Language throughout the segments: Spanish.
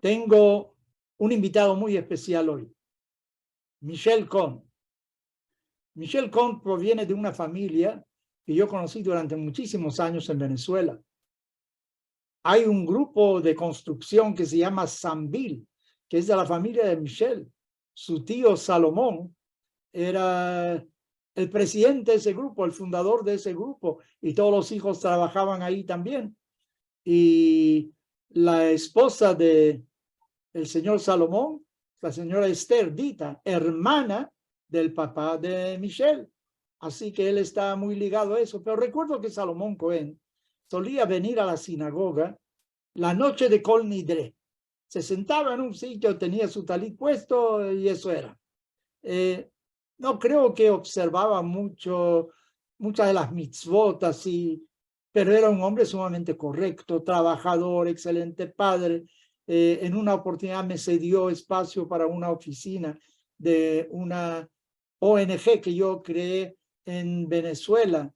Tengo un invitado muy especial hoy, Michel Cohn. Michel Cohn proviene de una familia que yo conocí durante muchísimos años en Venezuela. Hay un grupo de construcción que se llama Sambil, que es de la familia de Michel. Su tío Salomón era el presidente de ese grupo, el fundador de ese grupo, y todos los hijos trabajaban ahí también. Y la esposa de el señor Salomón, la señora Esther Dita, hermana del papá de Michel. Así que él está muy ligado a eso. Pero recuerdo que Salomón Cohen solía venir a la sinagoga la noche de Kol Nidre. Se sentaba en un sitio, tenía su talit puesto y eso era. No creo que observaba muchas de las mitzvot así, pero era un hombre sumamente correcto, trabajador, excelente padre. En una oportunidad me cedió espacio para una oficina de una ONG que yo creé en Venezuela.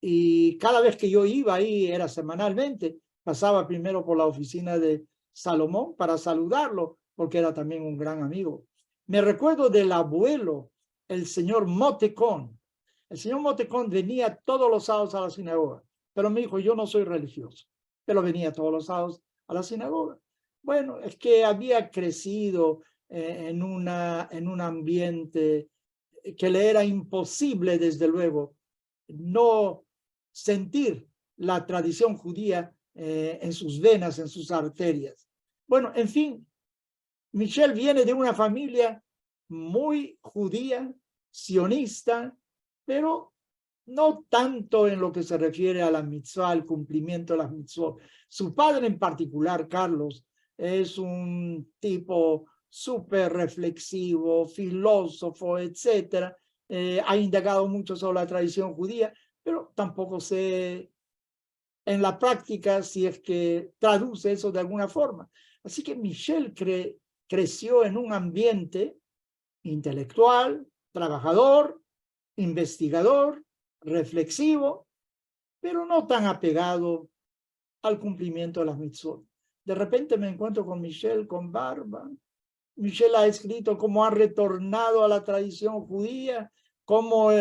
Y cada vez que yo iba ahí, era semanalmente, pasaba primero por la oficina de Salomón para saludarlo, porque era también un gran amigo. Me recuerdo del abuelo, el señor Motecón. El señor Motecón venía todos los sábados a la sinagoga, pero me dijo, yo no soy religioso, pero venía todos los sábados a la sinagoga. Bueno, es que había crecido en un ambiente que le era imposible, desde luego, no sentir la tradición judía en sus venas, en sus arterias. Bueno, en fin, Michel viene de una familia muy judía, sionista, pero no tanto en lo que se refiere a la mitzvah, al cumplimiento de las mitzvot. Su padre en particular, Carlos, es un tipo súper reflexivo, filósofo, etcétera. Ha indagado mucho sobre la tradición judía, pero tampoco sé en la práctica si es que traduce eso de alguna forma. Así que Michel creció en un ambiente intelectual, trabajador, investigador, reflexivo, pero no tan apegado al cumplimiento de las mitzvot. De repente me encuentro con Michel con barba. Michel ha escrito cómo ha retornado a la tradición judía, cómo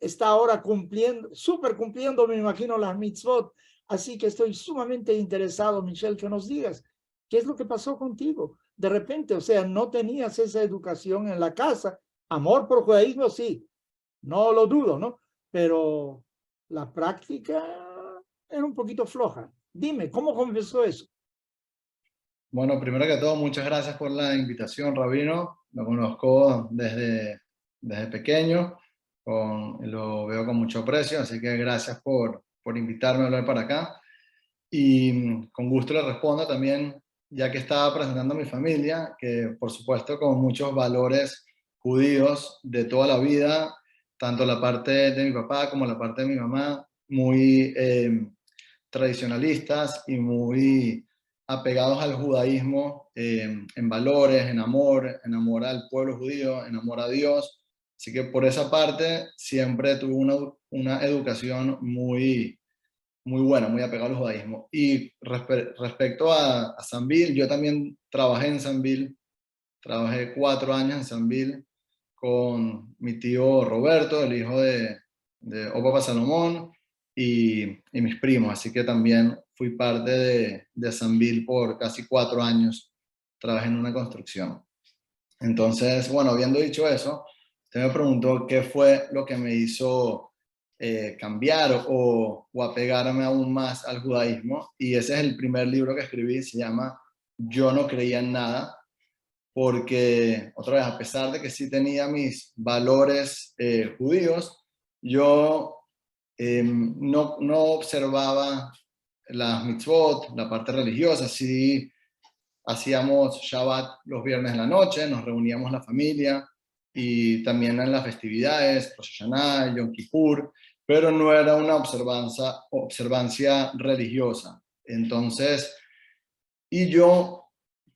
está ahora cumpliendo, súper cumpliendo, me imagino, las mitzvot. Así que estoy sumamente interesado, Michel, que nos digas qué es lo que pasó contigo. De repente, o sea, no tenías esa educación en la casa. Amor por judaísmo, sí, no lo dudo, ¿no? Pero la práctica era un poquito floja. Dime, ¿cómo comenzó eso? Bueno, primero que todo, muchas gracias por la invitación, Rabino. Lo conozco desde pequeño, lo veo con mucho aprecio, así que gracias por invitarme a hablar para acá. Y con gusto le respondo también, ya que estaba presentando a mi familia, que por supuesto con muchos valores judíos de toda la vida, tanto la parte de mi papá como la parte de mi mamá, muy tradicionalistas y muy apegados al judaísmo, en valores, en amor al pueblo judío, en amor a Dios. Así que por esa parte siempre tuve una educación muy buena, muy apegada al judaísmo. Y respecto a Sambil, yo también trabajé en Sambil, trabajé 4 años en Sambil con mi tío Roberto, el hijo de Opa Salomón, y mis primos, así que también fui parte de Sambil por casi 4 años, trabajé en una construcción. Entonces, bueno, habiendo dicho eso, usted me preguntó qué fue lo que me hizo cambiar o apegarme aún más al judaísmo, y ese es el primer libro que escribí, se llama Yo no creía en nada, porque otra vez, a pesar de que sí tenía mis valores judíos, yo no observaba las mitzvot, la parte religiosa. Sí hacíamos Shabbat los viernes en la noche, nos reuníamos la familia, y también en las festividades, Rosh Hashanah, Yom Kippur, pero no era una observancia religiosa. Entonces, y yo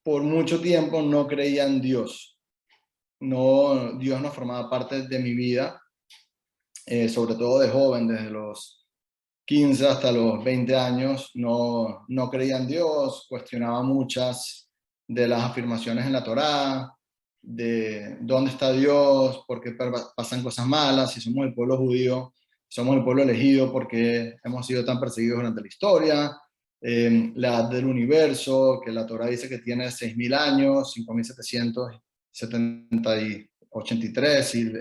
por mucho tiempo no creía en Dios. No, Dios no formaba parte de mi vida, sobre todo de joven, desde los 15 hasta los 20 años no creía en Dios, cuestionaba muchas de las afirmaciones en la Torá, de dónde está Dios, por qué pasan cosas malas, si somos el pueblo judío, somos el pueblo elegido porque hemos sido tan perseguidos durante la historia, la edad del universo, que la Torá dice que tiene 6.000 años, 5.783, y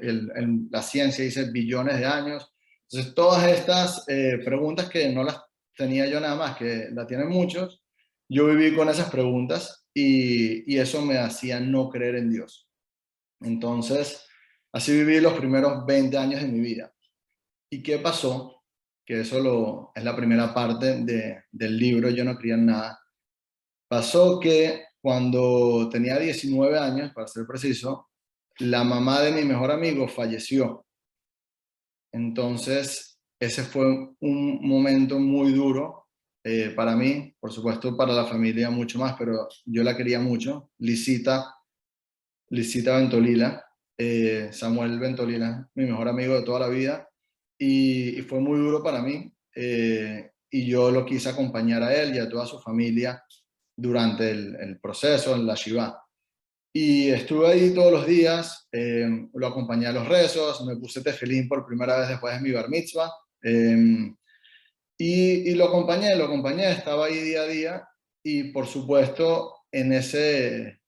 la ciencia dice billones de años. Entonces, todas estas preguntas que no las tenía yo nada más, que la tienen muchos, yo viví con esas preguntas y eso me hacía no creer en Dios. Entonces, así viví los primeros 20 años de mi vida. ¿Y qué pasó? Que eso es la primera parte del libro, Yo no creía en nada. Pasó que cuando tenía 19 años, para ser preciso, la mamá de mi mejor amigo falleció. Entonces, ese fue un momento muy duro para mí, por supuesto para la familia mucho más, pero yo la quería mucho. Lisita Ventolila, Samuel Ventolila, mi mejor amigo de toda la vida, y fue muy duro para mí, y yo lo quise acompañar a él y a toda su familia durante el proceso en la Shiva. Y estuve ahí todos los días, lo acompañé a los rezos, me puse tefilín por primera vez después de mi bar mitzvah, y lo acompañé, estaba ahí día a día, y por supuesto en ese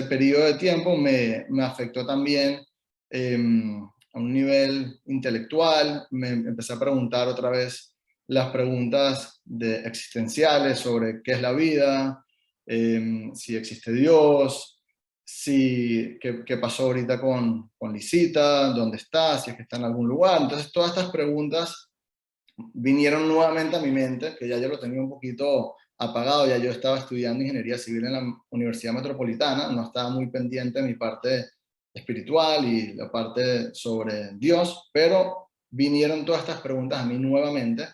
periodo de tiempo me afectó también a un nivel intelectual, me empecé a preguntar otra vez las preguntas existenciales sobre qué es la vida, si existe Dios, qué pasó ahorita con Lisita, dónde está, si es que está en algún lugar. Entonces todas estas preguntas vinieron nuevamente a mi mente, que ya yo lo tenía un poquito apagado, ya yo estaba estudiando ingeniería civil en la Universidad Metropolitana, no estaba muy pendiente de mi parte espiritual y la parte sobre Dios, pero vinieron todas estas preguntas a mí nuevamente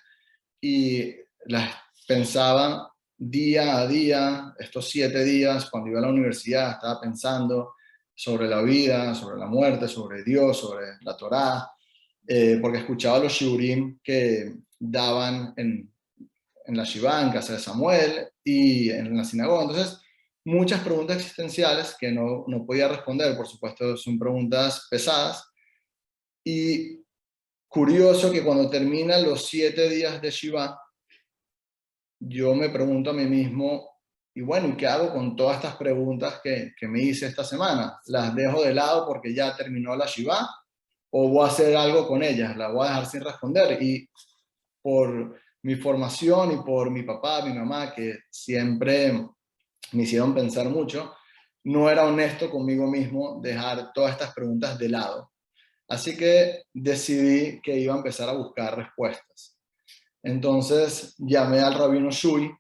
y las pensaba día a día, estos 7 días, cuando iba a la universidad, estaba pensando sobre la vida, sobre la muerte, sobre Dios, sobre la Torá, porque escuchaba los shiurim que daban en la Shiva, en casa de Samuel y en la sinagoga. Entonces, muchas preguntas existenciales que no podía responder, por supuesto, son preguntas pesadas. Y curioso que cuando terminan los 7 días de Shiva, yo me pregunto a mí mismo, y bueno, ¿qué hago con todas estas preguntas que me hice esta semana? ¿Las dejo de lado porque ya terminó la Shiva? ¿O voy a hacer algo con ellas? ¿Las voy a dejar sin responder? Y por mi formación y por mi papá, mi mamá, que siempre me hicieron pensar mucho, no era honesto conmigo mismo dejar todas estas preguntas de lado. Así que decidí que iba a empezar a buscar respuestas. Entonces llamé al rabino Shui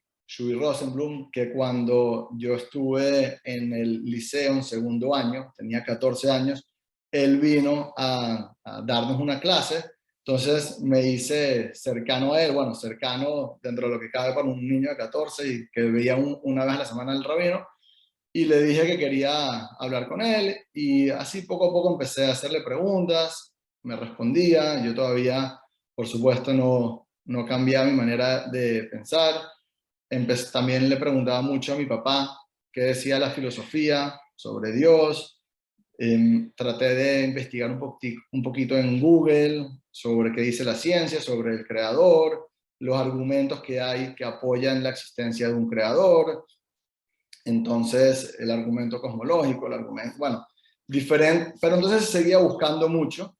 Rosenblum, que cuando yo estuve en el liceo en segundo año, tenía 14 años, él vino a darnos una clase. Entonces me hice cercano a él, bueno, cercano dentro de lo que cabe para un niño de 14 y que veía una vez a la semana al rabino, y le dije que quería hablar con él y así poco a poco empecé a hacerle preguntas, me respondía, yo todavía, por supuesto, no cambiaba mi manera de pensar. También le preguntaba mucho a mi papá qué decía la filosofía sobre Dios. Traté de investigar un poquito en Google sobre qué dice la ciencia, sobre el creador, los argumentos que hay que apoyan la existencia de un creador. Entonces, el argumento cosmológico, el argumento, bueno, diferente, pero entonces seguía buscando mucho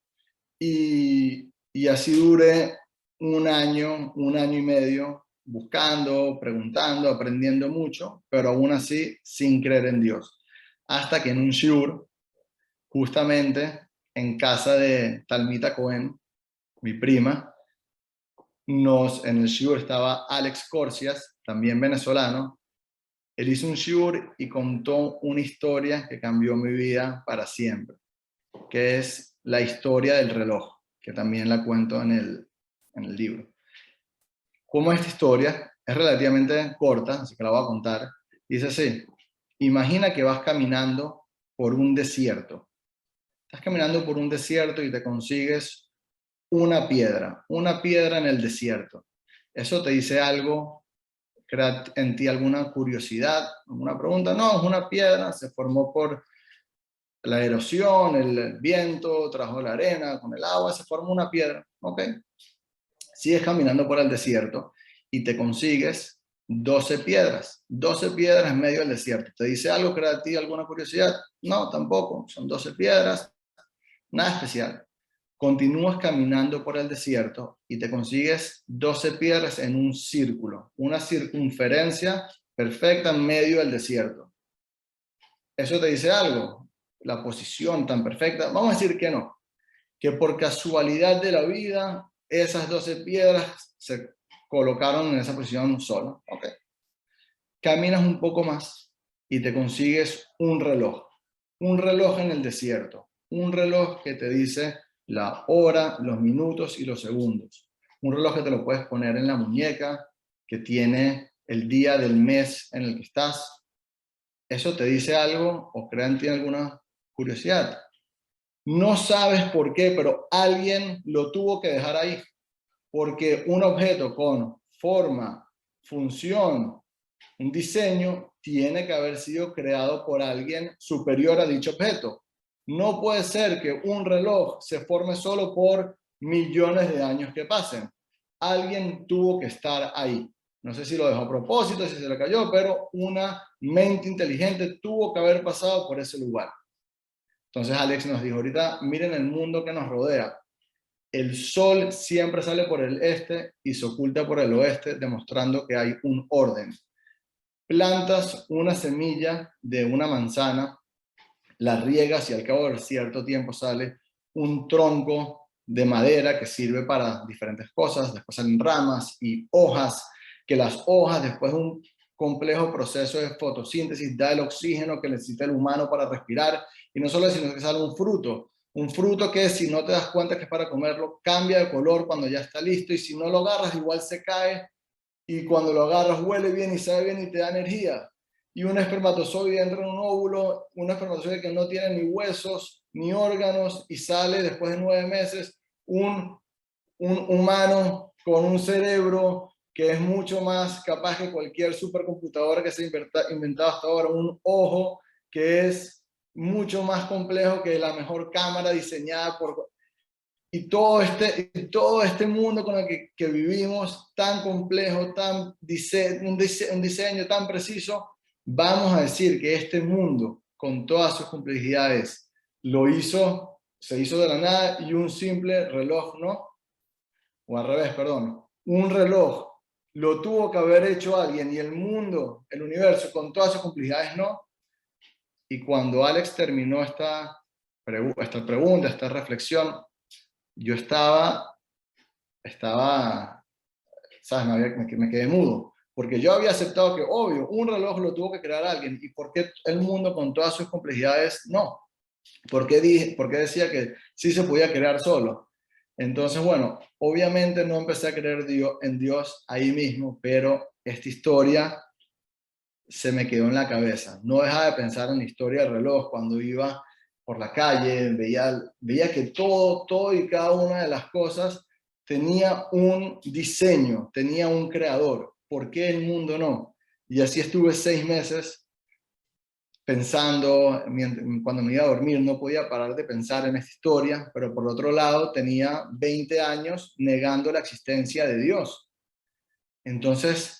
y así duré un año y medio buscando, preguntando, aprendiendo mucho, pero aún así sin creer en Dios. Hasta que en un shiur, justamente en casa de Talmita Cohen, mi prima, en el shiur estaba Alex Corsias, también venezolano. Él hizo un shiur y contó una historia que cambió mi vida para siempre, que es la historia del reloj, que también la cuento en el libro. Como esta historia es relativamente corta, así que la voy a contar, dice así: imagina que vas caminando por un desierto. Estás caminando por un desierto y te consigues una piedra en el desierto. Eso te dice algo, crea en ti alguna curiosidad, alguna pregunta. No, es una piedra, se formó por la erosión, el viento, trajo la arena, con el agua, se formó una piedra. Ok. Sigues caminando por el desierto y te consigues 12 piedras. 12 piedras en medio del desierto. ¿Te dice algo, crea en ti alguna curiosidad? No, tampoco. Son 12 piedras, nada especial. Continúas caminando por el desierto y te consigues 12 piedras en un círculo, una circunferencia perfecta en medio del desierto. ¿Eso te dice algo? La posición tan perfecta. Vamos a decir que no, que por casualidad de la vida, esas 12 piedras se colocaron en esa posición sola. Okay. Caminas un poco más y te consigues un reloj en el desierto, un reloj que te dice la hora, los minutos y los segundos. Un reloj que te lo puedes poner en la muñeca, que tiene el día del mes en el que estás. ¿Eso te dice algo o crea en ti alguna curiosidad? No sabes por qué, pero alguien lo tuvo que dejar ahí. Porque un objeto con forma, función, un diseño, tiene que haber sido creado por alguien superior a dicho objeto. No puede ser que un reloj se forme solo por millones de años que pasen. Alguien tuvo que estar ahí. No sé si lo dejó a propósito, si se le cayó, pero una mente inteligente tuvo que haber pasado por ese lugar. Entonces Alex nos dijo ahorita, miren el mundo que nos rodea. El sol siempre sale por el este y se oculta por el oeste, demostrando que hay un orden. Plantas una semilla de una manzana, la riegas y al cabo de cierto tiempo sale un tronco de madera que sirve para diferentes cosas. Después salen ramas y hojas, que las hojas, después de un complejo proceso de fotosíntesis, da el oxígeno que necesita el humano para respirar. Y no solo eso, sino que sale un fruto que si no te das cuenta que es para comerlo, cambia de color cuando ya está listo, y si no lo agarras igual se cae, y cuando lo agarras huele bien y sabe bien y te da energía. Y un espermatozoide entra en un óvulo, un espermatozoide que no tiene ni huesos ni órganos, y sale después de 9 meses un humano con un cerebro que es mucho más capaz que cualquier supercomputadora que se ha inventado hasta ahora, un ojo que es mucho más complejo que la mejor cámara diseñada por... Y todo este mundo con el que vivimos, tan complejo, un diseño tan preciso, vamos a decir que este mundo, con todas sus complejidades, se hizo de la nada, y un simple reloj, ¿no? O al revés, perdón. Un reloj lo tuvo que haber hecho alguien, y el mundo, el universo, con todas sus complejidades, ¿no? Y cuando Alex terminó esta pregunta, esta reflexión, yo estaba, ¿sabes? Me quedé mudo, porque yo había aceptado que, obvio, un reloj lo tuvo que crear alguien, y ¿por qué el mundo con todas sus complejidades no? ¿Por qué decía que sí se podía crear solo? Entonces, bueno, obviamente no empecé a creer en Dios ahí mismo, pero esta historia se me quedó en la cabeza. No dejaba de pensar en la historia del reloj cuando iba por la calle, veía que todo y cada una de las cosas tenía un diseño, tenía un creador. ¿Por qué el mundo no? Y así estuve 6 meses pensando. Cuando me iba a dormir no podía parar de pensar en esta historia, pero por otro lado tenía 20 años negando la existencia de Dios. Entonces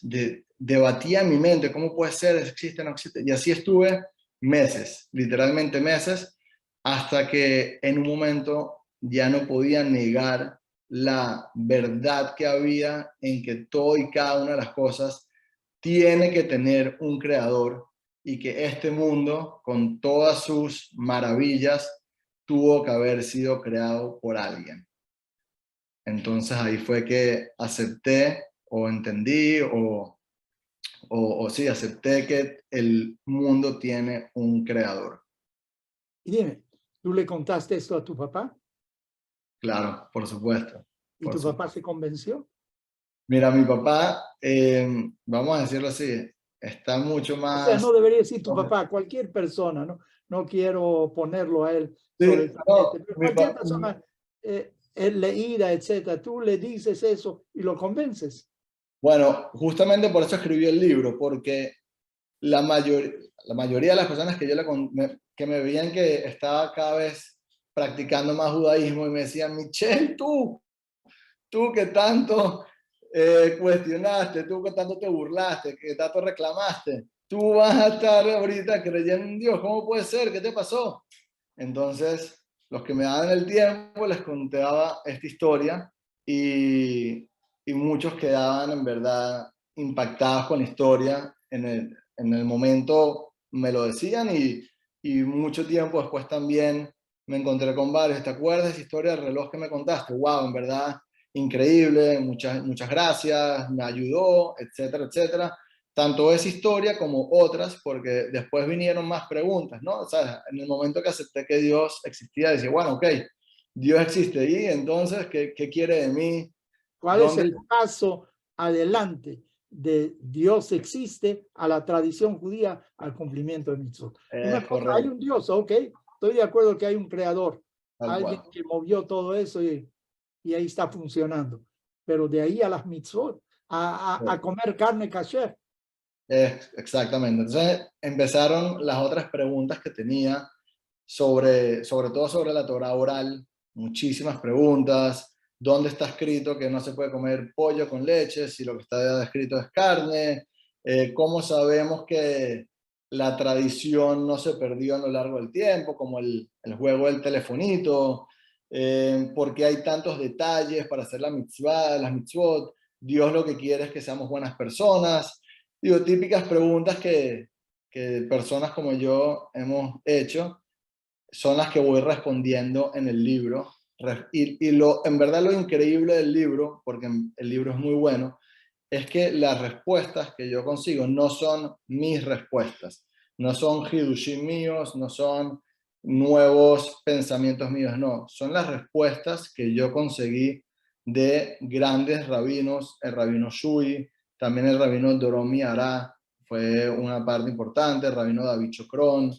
debatía en mi mente, ¿cómo puede ser? ¿Existe o no existe? Y así estuve meses, literalmente meses, hasta que en un momento ya no podía negar la verdad que había en que todo y cada una de las cosas tiene que tener un creador, y que este mundo, con todas sus maravillas, tuvo que haber sido creado por alguien. Entonces ahí fue que acepté o entendí o sí, acepté que el mundo tiene un creador. Y dime, ¿tú le contaste esto a tu papá? Claro, por supuesto. ¿Y tu papá se convenció? Mira, mi papá, vamos a decirlo así, está mucho O sea, más... no debería decir tu papá, cualquier persona, ¿no? No quiero ponerlo a él sobre el Sí, no, tapete, pero cualquier persona leída, etcétera, tú le dices eso y lo convences. Bueno, justamente por eso escribí el libro, porque la, la mayoría de las personas que que me veían que estaba cada vez practicando más judaísmo y me decían, Michelle, tú que tanto cuestionaste, tú que tanto te burlaste, que tanto reclamaste, tú vas a estar ahorita creyendo en Dios, ¿cómo puede ser? ¿Qué te pasó? Entonces, los que me daban el tiempo les contaba esta historia y, y muchos quedaban en verdad impactados con la historia. En el momento me lo decían y mucho tiempo después también me encontré con varios. ¿Te acuerdas de esa historia del reloj que me contaste? Wow, en verdad, increíble, muchas gracias, me ayudó, etcétera, etcétera. Tanto esa historia como otras, porque después vinieron más preguntas, ¿no? O sea, en el momento que acepté que Dios existía, decía, bueno, ok, Dios existe y entonces, ¿qué quiere de mí? ¿Cuál es ¿Dónde? el paso adelante de Dios existe a la tradición judía al cumplimiento de mitzvot? Una Es cosa, hay correcto, un Dios, ok, estoy de acuerdo que hay un creador, tal alguien cual. que movió todo eso y ahí está funcionando. Pero de ahí a las mitzvot, a comer carne kasher. Exactamente. Entonces empezaron las otras preguntas que tenía sobre todo sobre la Torah oral, muchísimas preguntas. ¿Dónde está escrito que no se puede comer pollo con leche si lo que está escrito es carne? ¿Cómo sabemos que la tradición no se perdió a lo largo del tiempo, como el juego del telefonito? ¿Por qué hay tantos detalles para hacer la mitzvah, las mitzvot? Dios lo que quiere es que seamos buenas personas. Digo, típicas preguntas que personas como yo hemos hecho son las que voy respondiendo en el libro. En verdad lo increíble del libro, porque el libro es muy bueno, es que las respuestas que yo consigo no son mis respuestas, no son hidushim míos, no son nuevos pensamientos míos, no, son las respuestas que yo conseguí de grandes rabinos, el rabino Shui, también el rabino Doromi Ara, fue una parte importante, el rabino David Chocrón,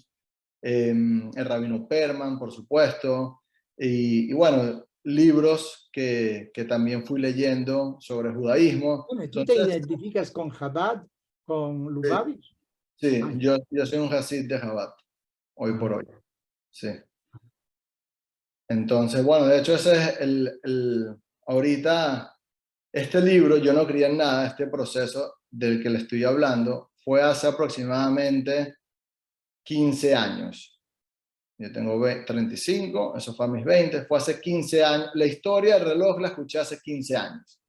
el rabino Perman, por supuesto, y bueno, libros que también fui leyendo sobre judaísmo. Bueno, ¿tú te Entonces, identificas con Chabad, con sí, Lubavitch? sí, Ay, yo soy un Hasid de Jabat, hoy por ajá. hoy, sí. Entonces, bueno, de hecho ese es ahorita, este libro, yo no creía en nada, este proceso del que le estoy hablando, fue hace aproximadamente 15 años. Yo tengo 35, eso fue a mis 20, fue hace 15 años. La historia del reloj la escuché hace 15 años.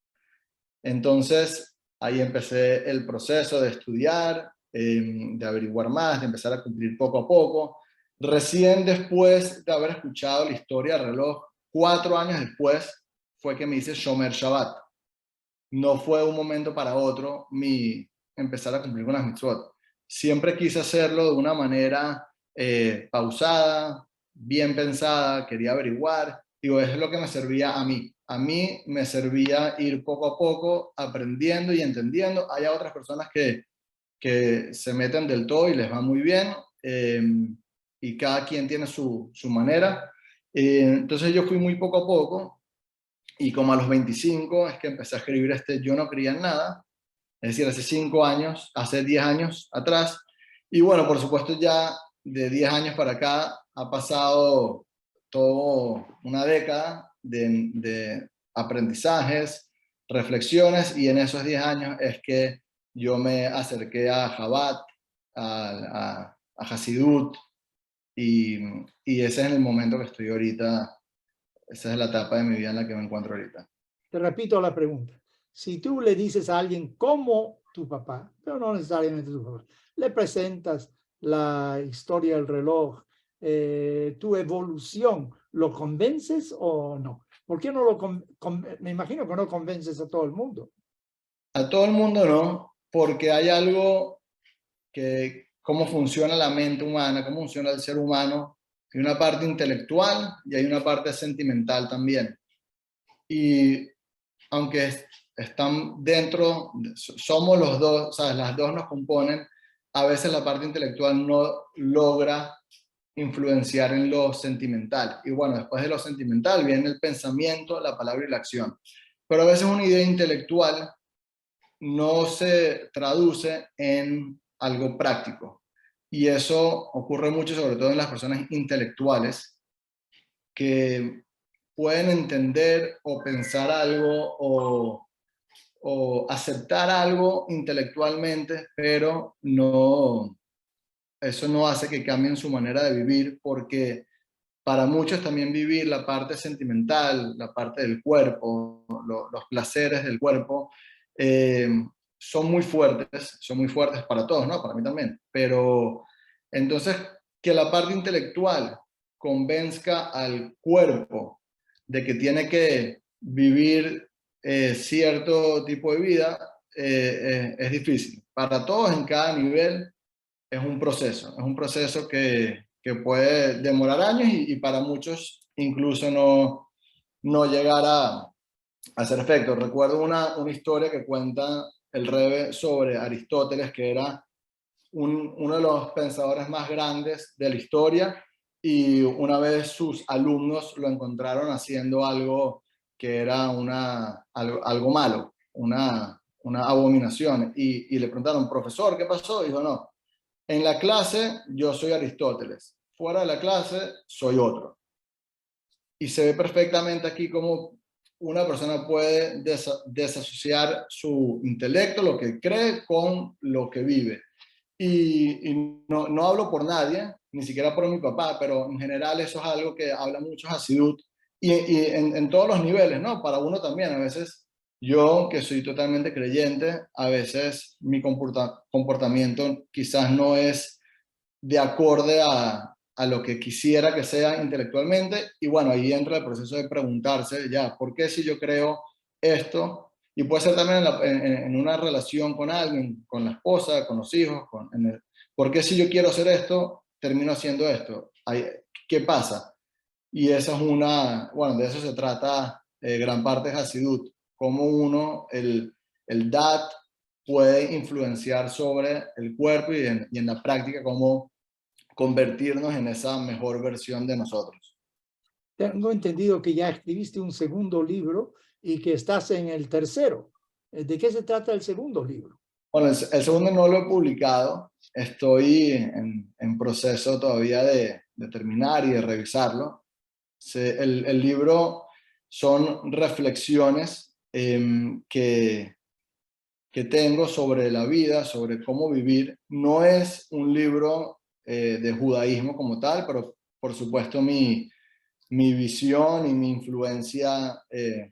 Entonces, ahí empecé el proceso de estudiar, de averiguar más, de empezar a cumplir poco a poco. Recién después de haber escuchado la historia del reloj, 4 años después, fue que me hice Shomer Shabbat. No fue un momento para otro empezar a cumplir con las mitzvot. Siempre quise hacerlo de una manera pausada, bien pensada, quería averiguar. Digo, eso es lo que me servía a mí. A mí me servía ir poco a poco aprendiendo y entendiendo. Hay otras personas que se meten del todo y les va muy bien, eh, y cada quien tiene su manera. Entonces yo fui muy poco a poco y como a los 25 es que empecé a escribir Yo no creía en nada, es decir, hace 5 años, hace 10 años atrás. Y bueno, por supuesto ya de 10 años para acá ha pasado toda una década de aprendizajes, reflexiones, y en esos 10 años es que yo me acerqué a Jabat, a Hasidut, y ese es el momento que estoy ahorita, esa es la etapa de mi vida en la que me encuentro ahorita. Te repito la pregunta. Si tú le dices a alguien como tu papá, pero no necesariamente tu papá, le presentas la historia del reloj, tu evolución, ¿lo convences o no? ¿Por qué no me imagino que no convences a todo el mundo? A todo el mundo no, porque hay algo cómo funciona la mente humana, cómo funciona el ser humano. Hay una parte intelectual y hay una parte sentimental también. Y aunque están dentro, somos los dos, ¿sabes? Las dos nos componen, a veces la parte intelectual no logra influenciar en lo sentimental. Y bueno, después de lo sentimental viene el pensamiento, la palabra y la acción. Pero a veces una idea intelectual no se traduce en algo práctico. Y eso ocurre mucho, sobre todo en las personas intelectuales, que pueden entender o pensar algo o aceptar algo intelectualmente, pero no, eso no hace que cambien su manera de vivir, porque para muchos también vivir la parte sentimental, la parte del cuerpo, los placeres del cuerpo, eh, son muy fuertes para todos, ¿no? Para mí también. Pero entonces, que la parte intelectual convenzca al cuerpo de que tiene que vivir cierto tipo de vida, es difícil. Para todos en cada nivel es un proceso que puede demorar años y para muchos incluso no llegar a hacer efecto. Recuerdo una historia que cuenta el Rebbe sobre Aristóteles, que era uno de los pensadores más grandes de la historia, y una vez sus alumnos lo encontraron haciendo algo que era algo malo, una abominación, y le preguntaron, profesor, ¿qué pasó? Y dijo, no, en la clase yo soy Aristóteles, fuera de la clase soy otro. Y se ve perfectamente aquí cómo una persona puede desasociar su intelecto, lo que cree, con lo que vive. Y no hablo por nadie, ni siquiera por mi papá, pero en general eso es algo que habla mucho Hasidut y en todos los niveles, ¿no? Para uno también, a veces yo, que soy totalmente creyente, a veces mi comportamiento quizás no es de acorde a lo que quisiera que sea intelectualmente, y bueno, ahí entra el proceso de preguntarse, ya, ¿por qué si yo creo esto? Y puede ser también en una relación con alguien, con la esposa, con los hijos, ¿por qué si yo quiero hacer esto, termino haciendo esto? ¿Qué pasa? Y esa es bueno, de eso se trata gran parte de Hasidut, cómo uno, el Dat, puede influenciar sobre el cuerpo y en la práctica cómo convertirnos en esa mejor versión de nosotros. Tengo entendido que ya escribiste un segundo libro y que estás en el tercero. ¿De qué se trata el segundo libro? Bueno, el segundo no lo he publicado, estoy en proceso todavía de terminar y de revisarlo. El libro son reflexiones que tengo sobre la vida, sobre cómo vivir. No es un libro de judaísmo como tal, pero por supuesto mi visión y mi influencia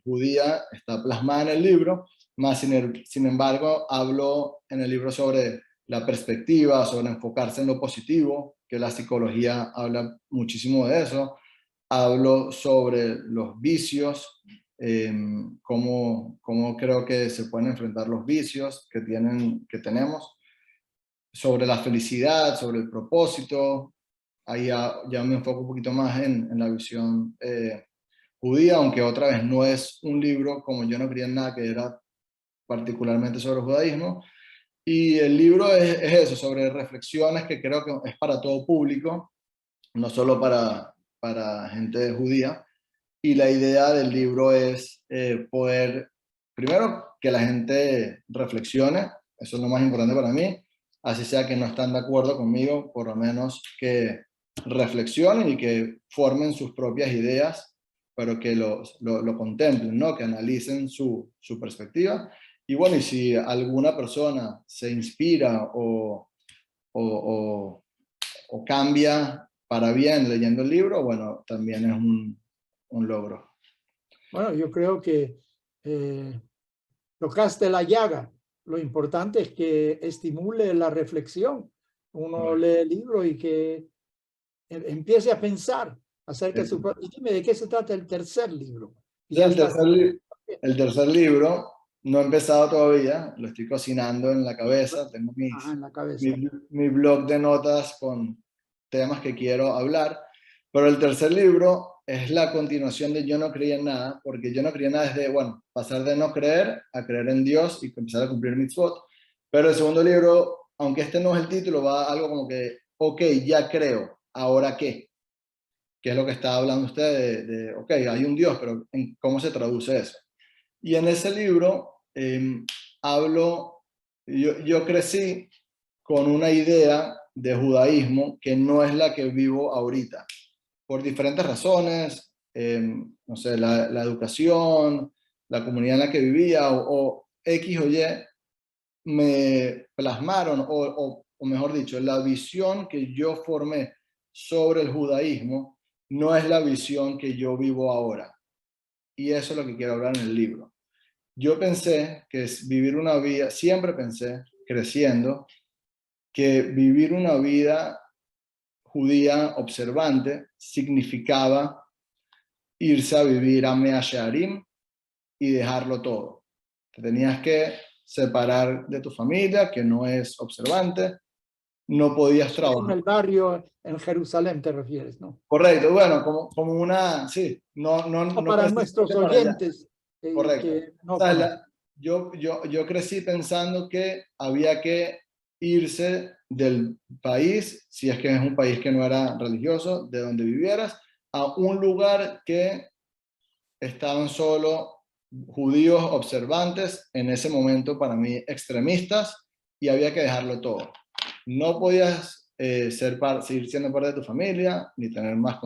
judía está plasmada en el libro, más sin embargo hablo en el libro sobre la perspectiva, sobre enfocarse en lo positivo, que la psicología habla muchísimo de eso. Hablo sobre los vicios, cómo creo que se pueden enfrentar los vicios que tenemos, sobre la felicidad, sobre el propósito. Ahí ya me enfoco un poquito más en la visión judía, aunque otra vez no es un libro como Yo no creía en nada, que era particularmente sobre el judaísmo. Y el libro es eso, sobre reflexiones que creo que es para todo público, no solo para gente judía. Y la idea del libro es poder, primero, que la gente reflexione, eso es lo más importante para mí, así sea que no están de acuerdo conmigo, por lo menos que reflexionen y que formen sus propias ideas, pero que lo contemplen, ¿no? Que analicen su perspectiva. Y bueno, y si alguna persona se inspira o, o cambia para bien leyendo el libro, bueno, también es un logro. Bueno, yo creo que tocaste la llaga. Lo importante es que estimule la reflexión. Uno lee el libro y que empiece a pensar acerca de su... Y dime, ¿de qué se trata el tercer libro? Sí, Ya está. el tercer libro no he empezado todavía, lo estoy cocinando en la cabeza, tengo En la cabeza. mi blog de notas con temas que quiero hablar, pero el tercer libro es la continuación de Yo no creía en nada, porque Yo no creía en nada es de, bueno, pasar de no creer a creer en Dios y empezar a cumplir mitzvot, pero el segundo libro, aunque este no es el título, va algo como que, ok, ya creo, ¿ahora qué? Que es lo que está hablando usted ok, hay un Dios, pero ¿cómo se traduce eso? Y en ese libro yo crecí con una idea de judaísmo que no es la que vivo ahorita, por diferentes razones, no sé, la educación, la comunidad en la que vivía o X o Y, me plasmaron, o mejor dicho, la visión que yo formé sobre el judaísmo no es la visión que yo vivo ahora. Y eso es lo que quiero hablar en el libro. Yo pensé que es vivir una vida, siempre pensé, creciendo, que vivir una vida judía observante significaba irse a vivir a Mea Shearim y dejarlo todo. Te tenías que separar de tu familia, que no es observante, no podías En trabajar. el barrio en Jerusalén te refieres, ¿no? Correcto, bueno, como una, sí, O no para nuestros precisamente para allá. oyentes Correcto. que O no sea, conocen. yo crecí pensando que había que irse del país, si es que es un país que no era religioso, de donde vivieras, a un lugar que estaban solo judíos observantes, en ese momento para mí extremistas, y había que dejarlo todo. No podías seguir siendo parte de tu familia, ni tener más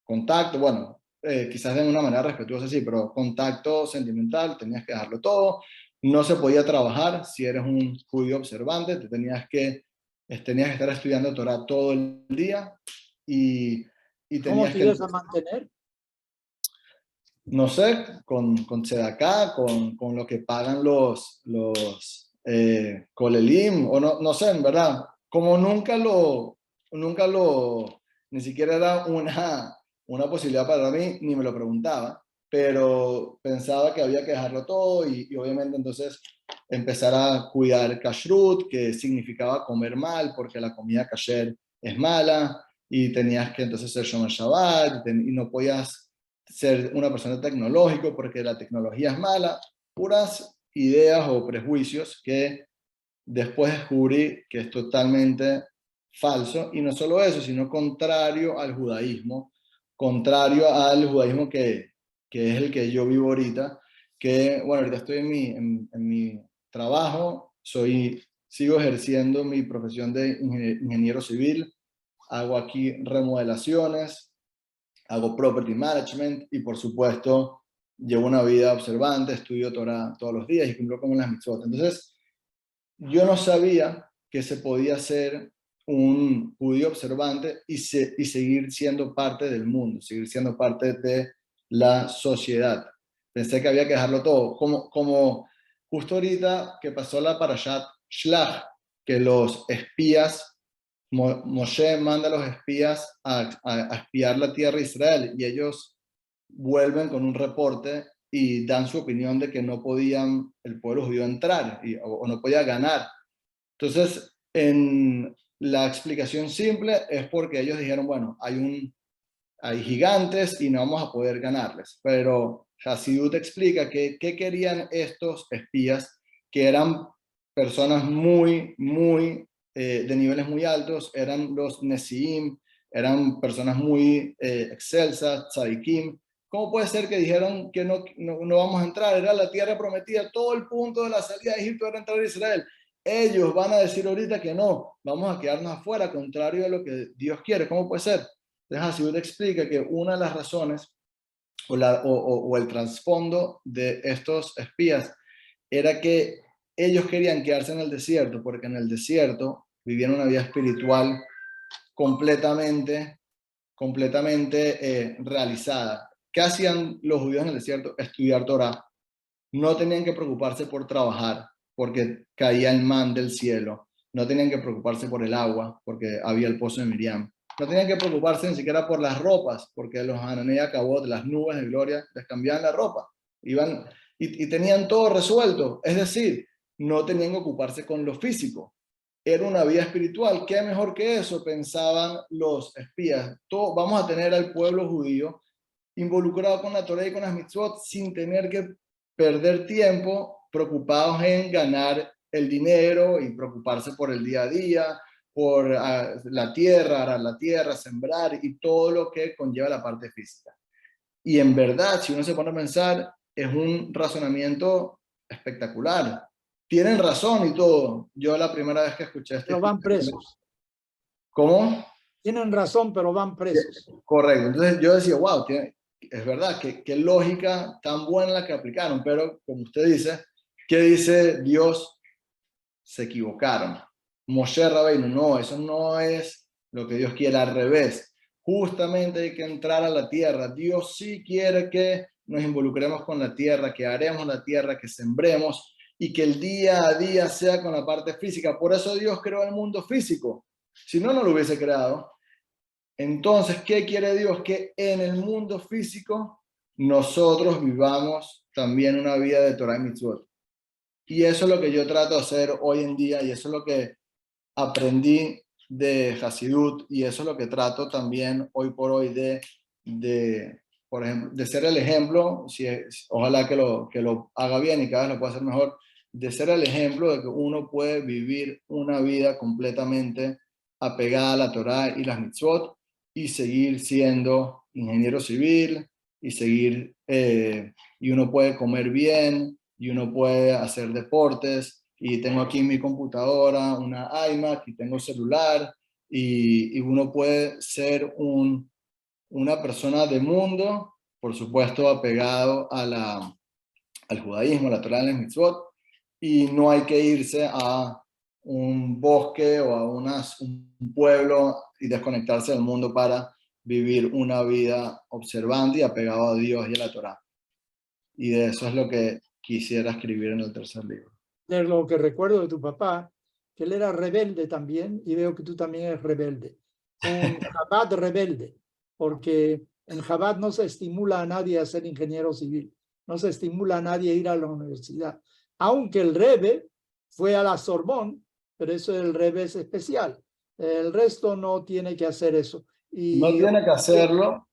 contacto, bueno, quizás de una manera respetuosa, sí, pero contacto sentimental, tenías que dejarlo todo. No se podía trabajar si eres un judío observante, tenías que estar estudiando Torah todo el día y ¿Cómo tenías te que, ibas a mantener? no sé, con Tzedaká, con lo que pagan los Kolelim, o no sé, en verdad, como ni siquiera era una posibilidad para mí, ni me lo preguntaba, pero pensaba que había que dejarlo todo y obviamente entonces empezar a cuidar kashrut, que significaba comer mal, porque la comida kasher es mala, y tenías que entonces ser Shomer Shabbat, y no podías ser una persona tecnológica porque la tecnología es mala, puras ideas o prejuicios que después descubrí que es totalmente falso, y no solo eso, sino contrario al judaísmo que es el que yo vivo ahorita, que bueno, ahorita estoy en mi trabajo, sigo ejerciendo mi profesión de ingeniero civil, hago aquí remodelaciones, hago property management y por supuesto llevo una vida observante, estudio Torah todos los días y cumplo con las mitzvot. Entonces, yo no sabía que se podía ser un judío observante y seguir siendo parte del mundo, seguir siendo parte de la sociedad. Pensé que había que dejarlo todo, como justo ahorita que pasó la Parashat Shlach, que los espías Moshe manda a los espías a espiar la tierra de Israel y ellos vuelven con un reporte y dan su opinión de que no podían el pueblo judío entrar o no podía ganar. Entonces, en la explicación simple es porque ellos dijeron, bueno, hay gigantes y no vamos a poder ganarles. Pero Hasidut explica que qué querían estos espías, que eran personas de niveles muy altos, eran los Nesiim, eran personas muy excelsas, tzadikim. ¿Cómo puede ser que dijeron que no vamos a entrar? Era la tierra prometida, todo el punto de la salida de Egipto era entrar a Israel. Ellos van a decir ahorita que no, vamos a quedarnos afuera, contrario a lo que Dios quiere. ¿Cómo puede ser? Entonces, Hasidut explica que una de las razones o el trasfondo de estos espías era que ellos querían quedarse en el desierto, porque en el desierto vivían una vida espiritual completamente, completamente realizada. ¿Qué hacían los judíos en el desierto? Estudiar Torah. No tenían que preocuparse por trabajar, porque caía el man del cielo. No tenían que preocuparse por el agua, porque había el pozo de Miriam. No tenían que preocuparse ni siquiera por las ropas, porque los Hanané acabó de las nubes de gloria, les cambiaban la ropa. Iban y tenían todo resuelto. Es decir, no tenían que ocuparse con lo físico. Era una vida espiritual. ¿Qué mejor que eso? Pensaban los espías. Vamos a tener al pueblo judío involucrado con la Torah y con las mitzvot sin tener que perder tiempo preocupados en ganar el dinero y preocuparse por el día a día, por la tierra, arar la tierra, sembrar y todo lo que conlleva la parte física. Y en verdad, si uno se pone a pensar, es un razonamiento espectacular. tienen razón y todo. Yo la primera vez que escuché este pero van presos. ¿Cómo? Tienen razón, pero van presos. Correcto. Entonces yo decía, wow, es verdad, qué lógica tan buena la que aplicaron, pero como usted dice, ¿qué dice Dios? Se equivocaron. Moshe Rabbeinu, no, eso no es lo que Dios quiere, al revés. Justamente hay que entrar a la tierra. Dios sí quiere que nos involucremos con la tierra, que haremos la tierra, que sembremos y que el día a día sea con la parte física. Por eso Dios creó el mundo físico. Si no, no lo hubiese creado. Entonces, ¿qué quiere Dios? Que en el mundo físico nosotros vivamos también una vida de Torah y Mitzvot. Y eso es lo que yo trato de hacer hoy en día y eso es lo que aprendí de Hasidut y eso es lo que trato también hoy por hoy por ejemplo, de ser el ejemplo, ojalá que lo haga bien y cada vez lo pueda hacer mejor, de ser el ejemplo de que uno puede vivir una vida completamente apegada a la Torah y las mitzvot y seguir siendo ingeniero civil y y uno puede comer bien y uno puede hacer deportes y tengo aquí mi computadora, una iMac y tengo celular y uno puede ser una persona de mundo, por supuesto apegado al judaísmo, a la Torá y las mitzvot, y no hay que irse a un bosque o a un pueblo y desconectarse del mundo para vivir una vida observante y apegado a Dios y a la Torá. Y de eso es lo que quisiera escribir en el tercer libro. De lo que recuerdo de tu papá, que él era rebelde también, y veo que tú también eres rebelde. Un Chabad rebelde, porque en Chabad no se estimula a nadie a ser ingeniero civil, no se estimula a nadie a ir a la universidad. Aunque el Rebbe fue a la Sorbonne, pero eso el Rebbe es especial. El resto no tiene que hacer eso. No Y tiene que hacerlo,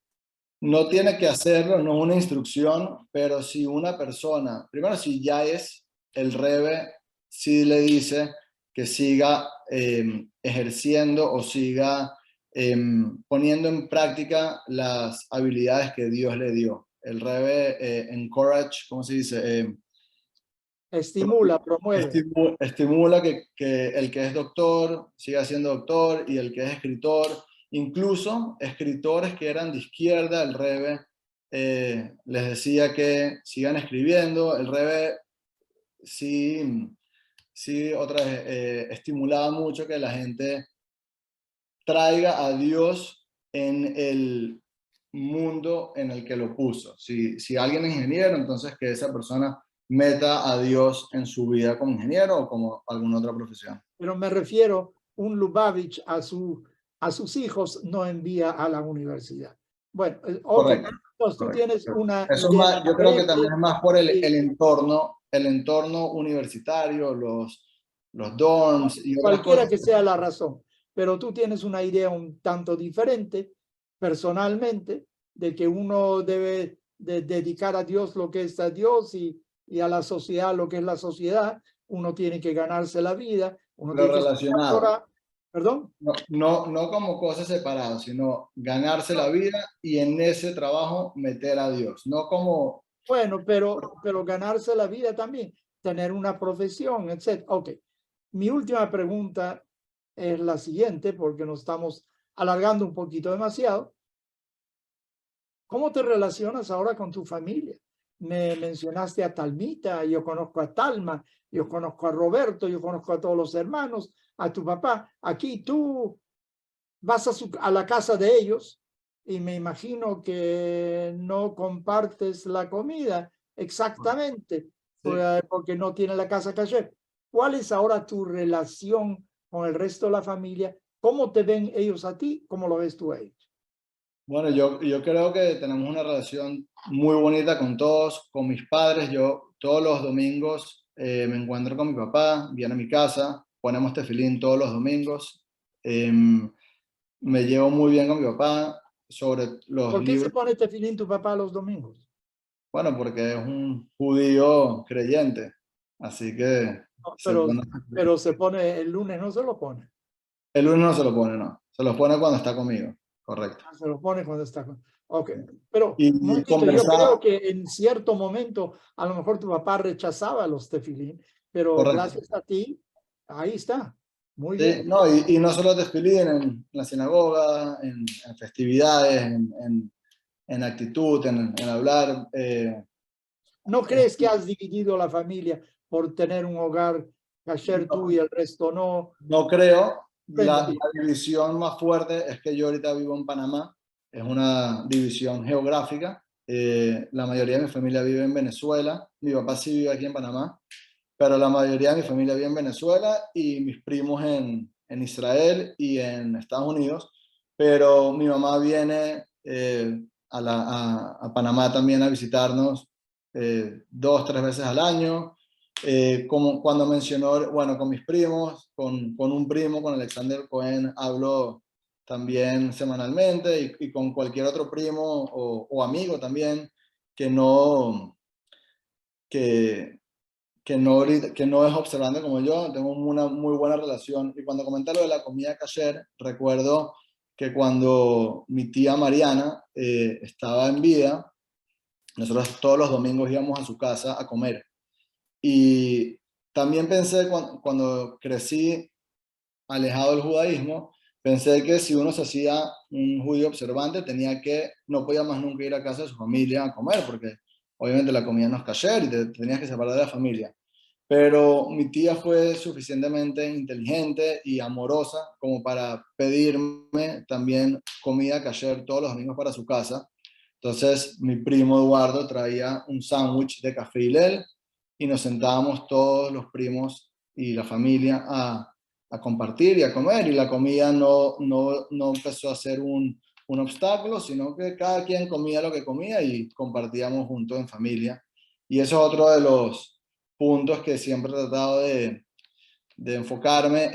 no tiene que hacerlo, no es una instrucción, pero si una persona, primero si ya es el Rebbe, sí le dice que siga ejerciendo o siga poniendo en práctica las habilidades que Dios le dio. El Rebbe encourage, ¿cómo se dice? estimula, promueve. Estimula que el que es doctor siga siendo doctor y el que es escritor, incluso escritores que eran de izquierda, el Rebbe les decía que sigan escribiendo. El Rebbe sí otra vez estimulaba mucho que la gente traiga a Dios en el mundo en el que lo puso. Si alguien es ingeniero, entonces que esa persona meta a Dios en su vida como ingeniero o como alguna otra profesión. Pero me refiero, un Lubavitch a sus hijos no envía a la universidad. Bueno, ok, Correcto. entonces tú Correcto. tienes una Eso es idea más, yo creo que diferente. también es más por Y el entorno universitario, los dorms y otras cualquiera cosas. que sea la razón, pero tú tienes una idea un tanto diferente personalmente de que uno debe de dedicar a Dios lo que es a Dios y a la sociedad lo que es la sociedad. Uno tiene que ganarse la vida, uno Pero tiene que estudiar relacionado. Torah. ¿Perdón? No como cosas separadas, sino ganarse la vida y en ese trabajo meter a Dios. No como... Bueno, pero ganarse la vida también, tener una profesión, etc. Ok, mi última pregunta es la siguiente, porque nos estamos alargando un poquito demasiado. ¿Cómo te relacionas ahora con tu familia? Me mencionaste a Talmita, yo conozco a Talma, yo conozco a Roberto, yo conozco a todos los hermanos, a tu papá. Aquí tú vas a la casa de ellos y me imagino que no compartes la comida exactamente Sí. porque no tiene la casa caché. ¿Cuál es ahora tu relación con el resto de la familia? ¿Cómo te ven ellos a ti? ¿Cómo lo ves tú a ellos? Bueno, yo creo que tenemos una relación muy bonita con todos, con mis padres. Yo todos los domingos me encuentro con mi papá, viene a mi casa, ponemos tefilín todos los domingos. Me llevo muy bien con mi papá sobre los ¿Por qué se libros. pone tefilín tu papá los domingos? Bueno, porque es un judío creyente, así que No, se pone. pero se pone el lunes, no se lo pone. El lunes no se lo pone, no. Se lo pone cuando está conmigo, correcto. Se lo pone cuando está con... Ok, pero un Y momentito, yo conversar, creo que en cierto momento a lo mejor tu papá rechazaba los tefilín pero Correcto. gracias a ti, ahí está. Muy Sí, bien. no, y no solo Tefilín en la sinagoga, en festividades, en actitud, en hablar. ¿No crees que has dividido la familia por tener un hogar kasher tú y No, el resto no? no creo. Comprendo La bien. división más fuerte es que yo ahorita vivo en Panamá. Es una división geográfica. La mayoría de mi familia vive en Venezuela. Mi papá sí vive aquí en Panamá, pero la mayoría de mi familia vive en Venezuela y mis primos en Israel y en Estados Unidos. Pero mi mamá viene a Panamá también a visitarnos 2, 3 veces al año. Como cuando mencionó, bueno, con mis primos, con un primo, con Alexander Cohen, hablo también semanalmente y con cualquier otro primo o amigo también que no, que, que no es observante como yo, tengo una muy buena relación. Y cuando comenté lo de la comida kasher, recuerdo que cuando mi tía Mariana estaba en vida, nosotros todos los domingos íbamos a su casa a comer. Y también pensé cuando crecí alejado del judaísmo, pensé que si uno se hacía un judío observante, no podía más nunca ir a casa de su familia a comer, porque obviamente la comida no es kasher y te tenías que separar de la familia. Pero mi tía fue suficientemente inteligente y amorosa como para pedirme también comida kasher todos los domingos para su casa. Entonces mi primo Eduardo traía un sándwich de café Hillel y nos sentábamos todos los primos y la familia a compartir y a comer, y la comida no empezó a ser un obstáculo, sino que cada quien comía lo que comía y compartíamos juntos en familia. Y eso es otro de los puntos que siempre he tratado de enfocarme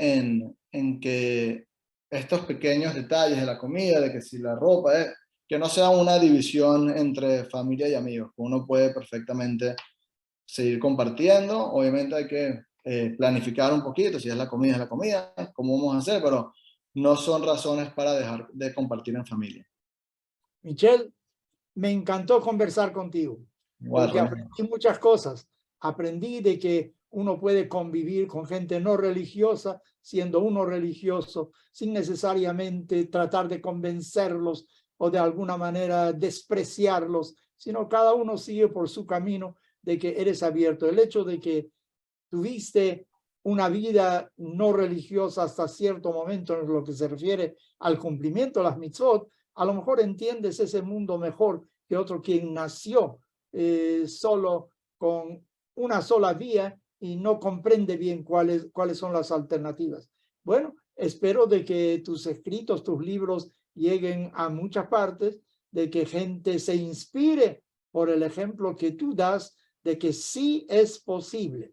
en que estos pequeños detalles de la comida, de que si la ropa, que no sea una división entre familia y amigos, que uno puede perfectamente seguir compartiendo. Obviamente hay que planificar un poquito, si es la comida, cómo vamos a hacer, pero no son razones para dejar de compartir en familia. Michelle, me encantó conversar contigo Igual, porque Rubén. aprendí muchas cosas. Aprendí de que uno puede convivir con gente no religiosa siendo uno religioso, sin necesariamente tratar de convencerlos o de alguna manera despreciarlos, sino cada uno sigue por su camino, de que eres abierto. El hecho de que tuviste una vida no religiosa hasta cierto momento en lo que se refiere al cumplimiento de las mitzvot, a lo mejor entiendes ese mundo mejor que otro quien nació solo con una sola vía y no comprende bien cuáles son las alternativas. Bueno, espero de que tus escritos, tus libros lleguen a muchas partes, de que gente se inspire por el ejemplo que tú das de que sí es posible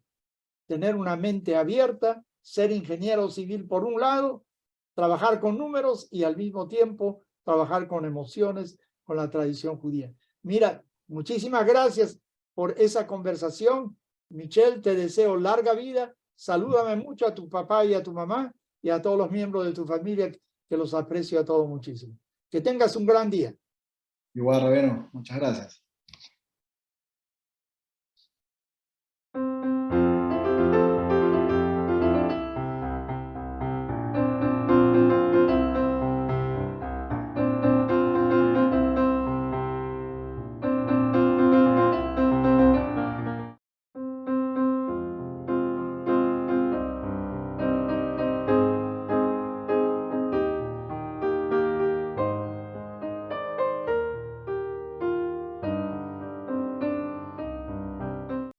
tener una mente abierta, ser ingeniero civil por un lado, trabajar con números y al mismo tiempo trabajar con emociones, con la tradición judía. Mira, muchísimas gracias por esa conversación. Michelle, te deseo larga vida. Salúdame mucho a tu papá y a tu mamá y a todos los miembros de tu familia, que los aprecio a todos muchísimo. Que tengas un gran día. Igual, Rabino, muchas gracias.